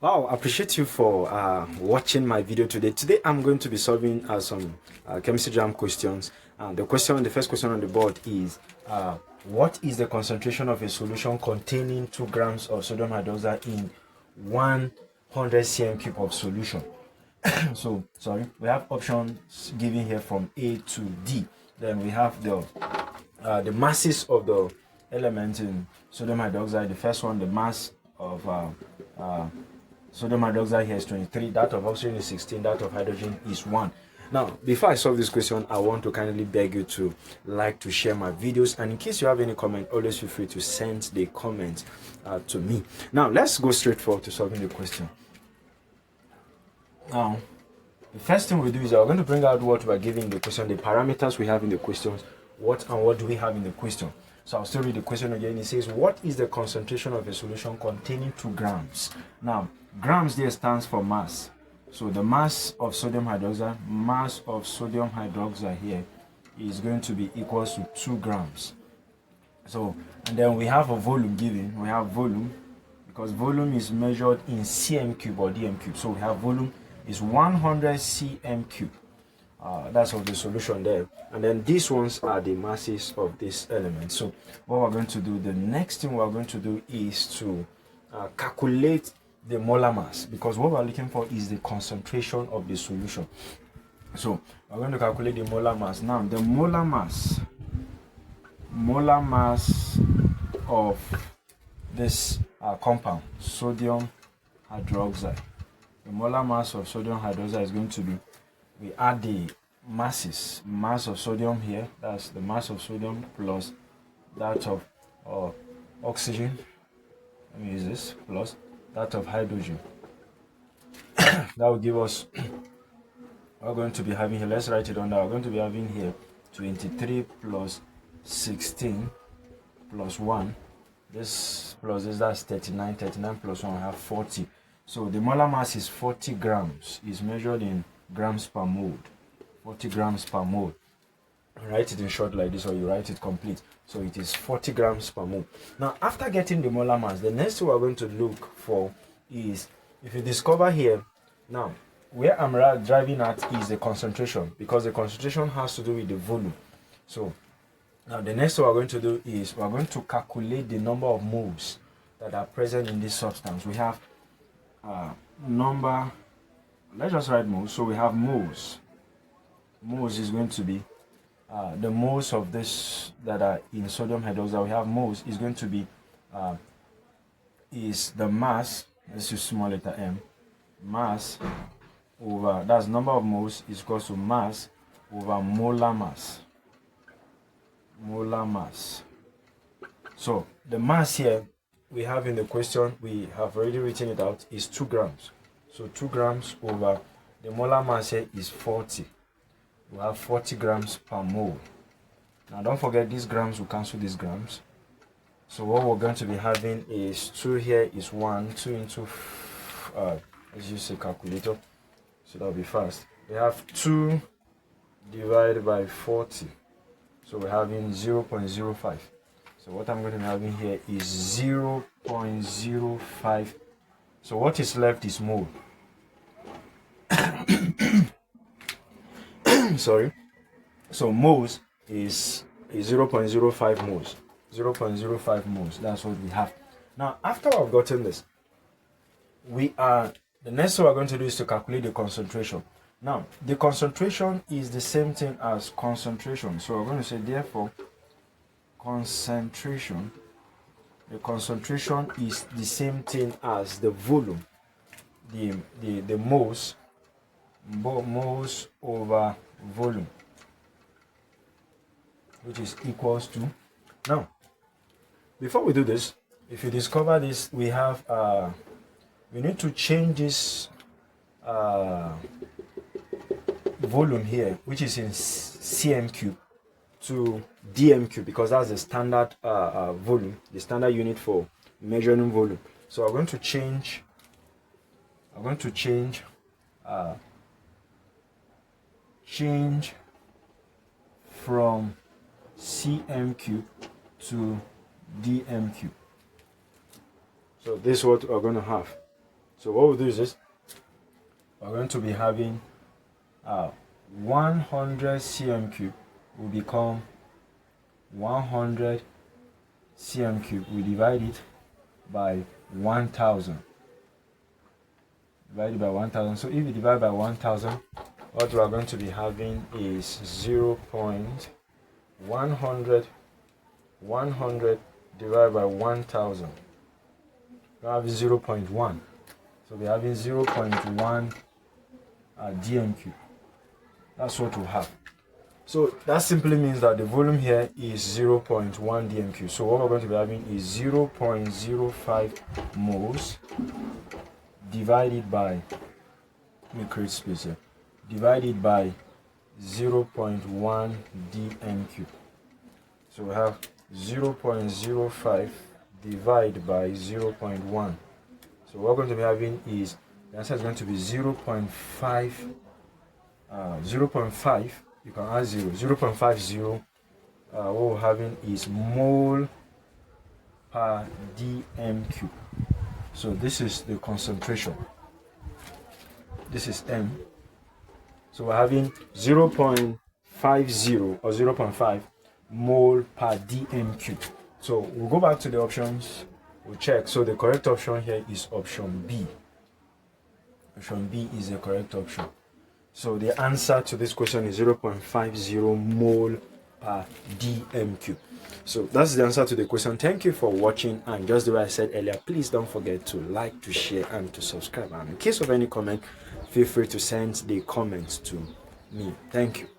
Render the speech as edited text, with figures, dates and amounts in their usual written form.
Wow, I appreciate you for watching my video today. Today I'm going to be solving some chemistry jam questions. The first question on the board is what is the concentration of a solution containing 2 grams of sodium hydroxide in 100 cm cube of solution? So, sorry, we have options given here from A to D. Then we have the masses of the elements in sodium hydroxide. The first one, the mass of sodium hydroxide here is 23, that of oxygen is 16, that of hydrogen is 1. Now, before I solve this question, I want to kindly beg you to like, to share my videos, and in case you have any comment, always feel free to send the comment to me. Now, let's go straight forward to solving the question. Now, the first thing we do is we're going to bring out what we're giving in the question, the parameters we have in the questions, what do we have in the question. So I'll still read the question again. It says, what is the concentration of a solution containing 2 grams? Now, grams there stands for mass. So the mass of sodium hydroxide here is going to be equals to 2 grams. So, and then we have a volume given. We have volume, because volume is measured in cm cube or dm cube. So we have volume is 100 cm cube. That's of the solution there, and then these ones are the masses of this element. So what we're going to do, the next thing we're going to do is to calculate the molar mass, because what we're looking for is the concentration of the solution. So we're going to calculate the molar mass. Now the molar mass of this compound, sodium hydroxide, the molar mass of sodium hydroxide is going to be, we add the mass of sodium here, that's the mass of sodium plus that of oxygen, let me use this, plus that of hydrogen. That will give us, we're going to be having here, let's write it on that, we're going to be having here 23 plus 16 plus 1, this plus this, that's 39 plus 1, I have 40. So the molar mass is 40 grams, is measured in grams per mole, 40 grams per mole. Write it in short like this, or you write it complete. So it is 40 grams per mole. Now, after getting the molar mass, the next thing we're going to look for is, if you discover here, now where I'm driving at is the concentration, because the concentration has to do with the volume. So now the next thing we're going to do is we're going to calculate the number of moles that are present in this substance. We have number, let's just write moles. So we have moles. Moles is going to be the moles of this that are in sodium hydroxide. We have moles is going to be is the mass, let's use small letter m, mass over, that's number of moles is equal to mass over molar mass. Molar mass. So the mass here we have in the question, we have already written it out, is 2 grams. So 2 grams over the molar mass here is 40. We have 40 grams per mole. Now don't forget, these grams will cancel these grams. So what we're going to be having is 2 here is 1, 2 into, let's use a calculator, so that'll be fast. We have 2 divided by 40. So we're having 0.05. So what I'm going to be having here is 0.05. So what is left is mole. Sorry. So moles is 0.05 moles. 0.05 moles. That's what we have. Now, after I've gotten this, the next thing we're going to do is to calculate the concentration. Now, the concentration is the same thing as concentration. So we're going to say, therefore, concentration, the concentration is the same thing as the volume, the moles over volume, which is equals to, now before we do this, if you discover this, we have we need to change this volume here, which is in cm cube, to dm cube, because that's the standard volume, the standard unit for measuring volume. So I'm going to change from cm cube to dm cube. So this is what we're going to have. So what we'll do is this. We're going to be having 100 cm cube will become 100 cm cube. We divide it by 1000. Divided by 1000. So if you divide by 1000, what we are going to be having is 0.100 divided by 1000. We have 0.1. So we're having 0.1 dm cube. That's what we have. So that simply means that the volume here is 0.1 dm cube. So what we're going to be having is 0.05 moles divided by, let me create space here, divided by 0.1 dm cube. So we have 0.05 divided by 0.1. So what we're going to be having is, the answer is going to be 0.5, 0.5, you can add 0.50. What we're having is mole per dm cube. So this is the concentration. This is M. So we're having 0.50 or 0.5 mole per dm cube. So we'll go back to the options. We'll check. So the correct option here is option B. Option B is the correct option. So the answer to this question is 0.50 mole per dm cube. So that's the answer to the question. Thank you for watching, and just the way I said earlier, please don't forget to like, to share, and to subscribe. And in case of any comment, feel free to send the comments to me. Thank you.